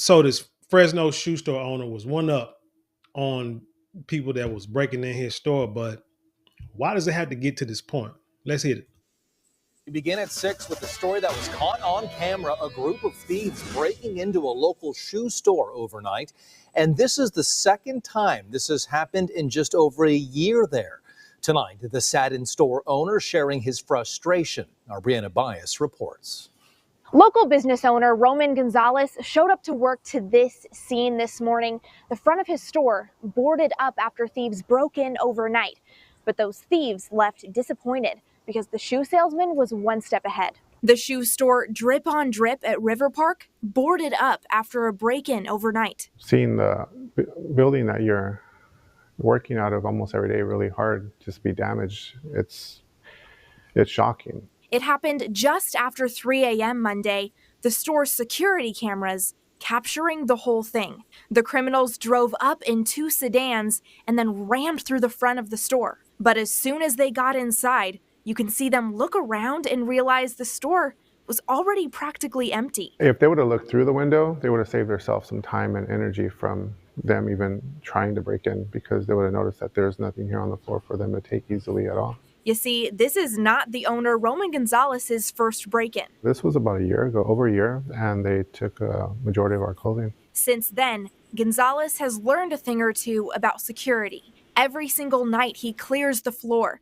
So this Fresno shoe store owner was one up on people that was breaking in his store, but why does it have to get to this point? Let's hit it. We begin at 6 with the story that was caught on camera, a group of thieves breaking into a local shoe store overnight. And this is the second time this has happened in just over a year there. Tonight, the saddened store owner sharing his frustration. Our Brianna Bias reports. Local business owner Roman Gonzalez showed up to work to this scene this morning. The front of his store boarded up after thieves broke in overnight. But those thieves left disappointed because the shoe salesman was one step ahead. The shoe store Drip on Drip at River Park boarded up after a break-in overnight. Seeing the building that you're working out of almost every day really hard just be damaged, it's shocking. It happened just after 3 a.m. Monday, the store's security cameras capturing the whole thing. The criminals drove up in 2 sedans and then rammed through the front of the store. But as soon as they got inside, you can see them look around and realize the store was already practically empty. If they would have looked through the window, they would have saved themselves some time and energy from them even trying to break in, because they would have noticed that there's nothing here on the floor for them to take easily at all. You see, this is not the owner Roman Gonzalez's first break-in. This was about a year ago, over a year, and they took a majority of our clothing. Since then, Gonzalez has learned a thing or two about security. Every single night he clears the floor.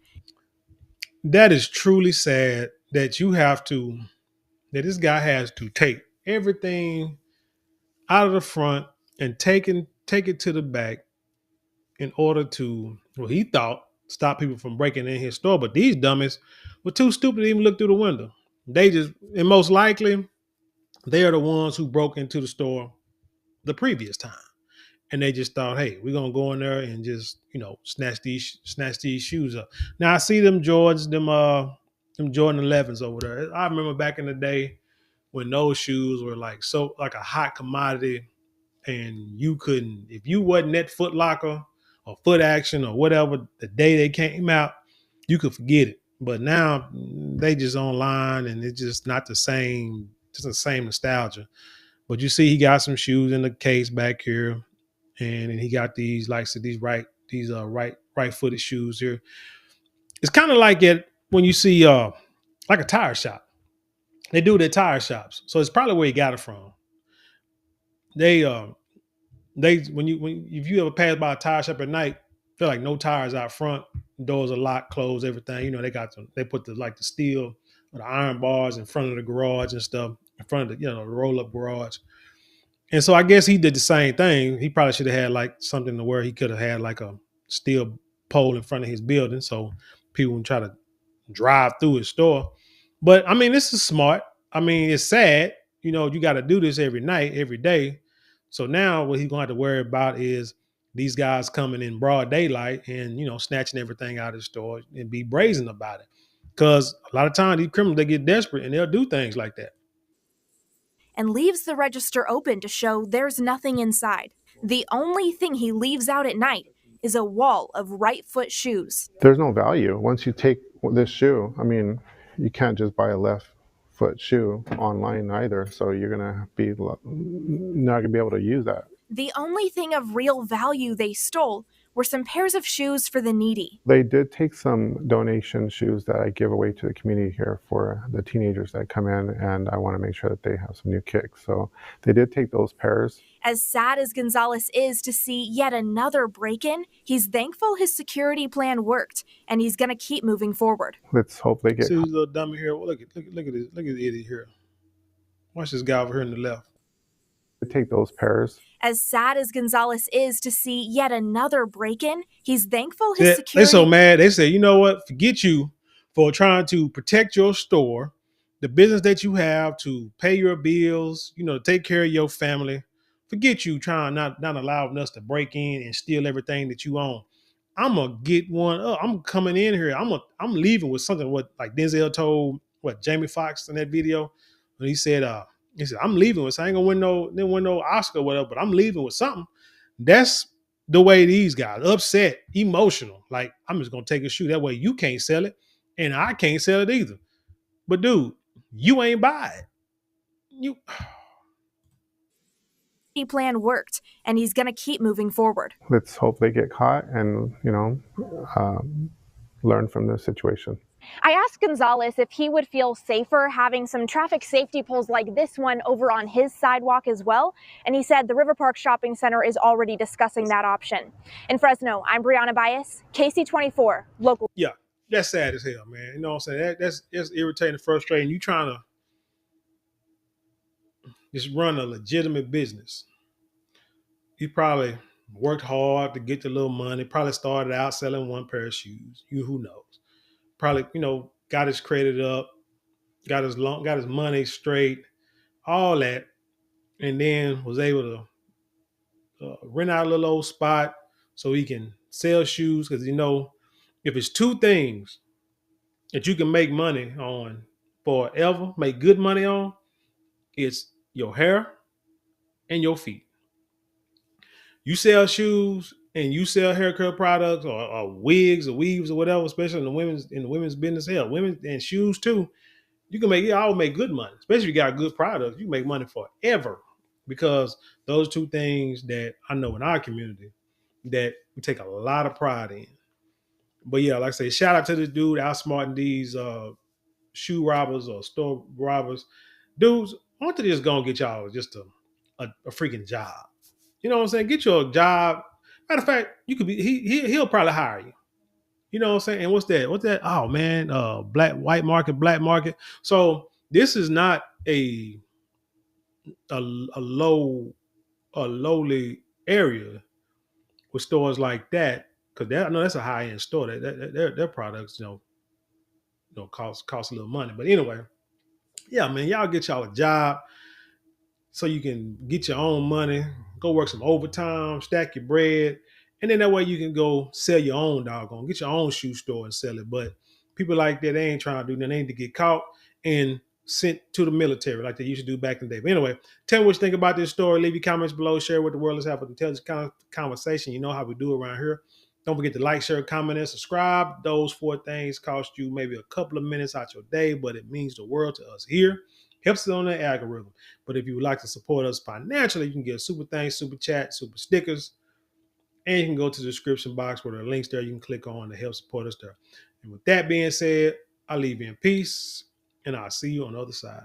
That is truly sad that this guy has to take everything out of the front and take it to the back in order to, well, he thought, stop people from breaking in his store. But these dummies were too stupid to even look through the window. And most likely, they are the ones who broke into the store the previous time. And they just thought, hey, we're gonna go in there and just, snatch these shoes up. Now I see them Jordans, them Jordan 11s over there. I remember back in the day when those shoes were like a hot commodity, and you couldn't, if you wasn't at Foot Locker or Foot Action or whatever the day they came out, you could forget it. But now they just online, and it's just not the same, just the same nostalgia. But you see, he got some shoes in the case back here, and he got these, like I said, these right-footed shoes here. It's kind of like it when you see like a tire shop. They do their tire shops, so it's probably where he got it from. If you ever pass by a tire shop at night, feel like no tires out front, doors are locked, closed, everything. They put the steel or the iron bars in front of the garage and stuff, in front of the roll up garage. And so I guess he did the same thing. He probably should have had like something to where he could have had like a steel pole in front of his building so people would try to drive through his store. But I mean, this is smart. I mean, it's sad. You got to do this every night, every day. So now what he's going to have to worry about is these guys coming in broad daylight and, snatching everything out of the store and be brazen about it. Because a lot of times these criminals, they get desperate and they'll do things like that. And leaves the register open to show there's nothing inside. The only thing he leaves out at night is a wall of right foot shoes. There's no value. Once you take this shoe, I mean, you can't just buy a left foot shoe online either. So you're going to be not going to be able to use that. The only thing of real value they stole were some pairs of shoes for the needy. They did take some donation shoes that I give away to the community here for the teenagers that come in, and I want to make sure that they have some new kicks. So they did take those pairs. As sad as Gonzalez is to see yet another break-in, he's thankful his security plan worked, and he's going to keep moving forward. Let's hope they get. See this little dummy here. Well, look at this. Look at the idiot here. Watch this guy over here on the left. Take those pairs. As sad as Gonzalez is to see yet another break-in, he's thankful his security. They're so mad. They say, you know what? Forget you for trying to protect your store, the business that you have, to pay your bills, take care of your family. Forget you trying not allowing us to break in and steal everything that you own. I'm gonna get one up. I'm coming in here. I'm leaving with something. What, like Denzel told Jamie Foxx in that video when he said, I'm leaving with, I ain't gonna win no Oscar or whatever, but I'm leaving with something. That's the way these guys, upset, emotional. Like, I'm just gonna take a shoe. That way you can't sell it and I can't sell it either. But dude, you ain't buy it. plan worked, and he's going to keep moving forward. Let's hope they get caught and, learn from this situation. I asked Gonzalez if he would feel safer having some traffic safety poles like this one over on his sidewalk as well, and he said the River Park Shopping Center is already discussing that option. In Fresno, I'm Brianna Bias, KC24, local. Yeah, that's sad as hell, man. You know what I'm saying? That's irritating, frustrating. You trying to just run a legitimate business. You probably worked hard to get the little money. Probably started out selling one pair of shoes. Who knows? Probably, got his credit up, got his money straight, all that, and then was able to rent out a little old spot so he can sell shoes. Because if it's two things that you can make money on forever, make good money on, it's your hair and your feet. You sell shoes and you sell hair care products or wigs or weaves or whatever, especially in the women's business. Hell, women and shoes too. You all make good money, especially if you got good products. You can make money forever because those two things that I know in our community that we take a lot of pride in. But yeah, like I say, shout out to this dude outsmarting these shoe robbers or store robbers. Dudes, I want to just go and get y'all just a freaking job. You know what I'm saying? Get you a job. Matter of fact, you could be he'll probably hire you. You know what I'm saying? And what's that? What's that? Oh man, black market. So this is not a low a lowly area with stores like that, because I know that's a high end store. Their products, cost a little money. But anyway, yeah, man, y'all get y'all a job so you can get your own money, go work some overtime, stack your bread, and then that way you can go sell your own doggone, get your own shoe store and sell it. But people like that, they ain't trying to do nothing. They need to get caught and sent to the military like they used to do back in the day. But anyway, tell me what you think about this story. Leave your comments below. Share with the world. Let's have an intelligent conversation. You know how we do around here. Don't forget to like, share, comment, and subscribe. Those 4 things cost you maybe a couple of minutes out your day, but it means the world to us here. Helps us on the algorithm. But if you would like to support us financially, you can get super thanks, super chat, super stickers, and you can go to the description box where there are links there you can click on to help support us there. And with that being said, I'll leave you in peace, and I'll see you on the other side.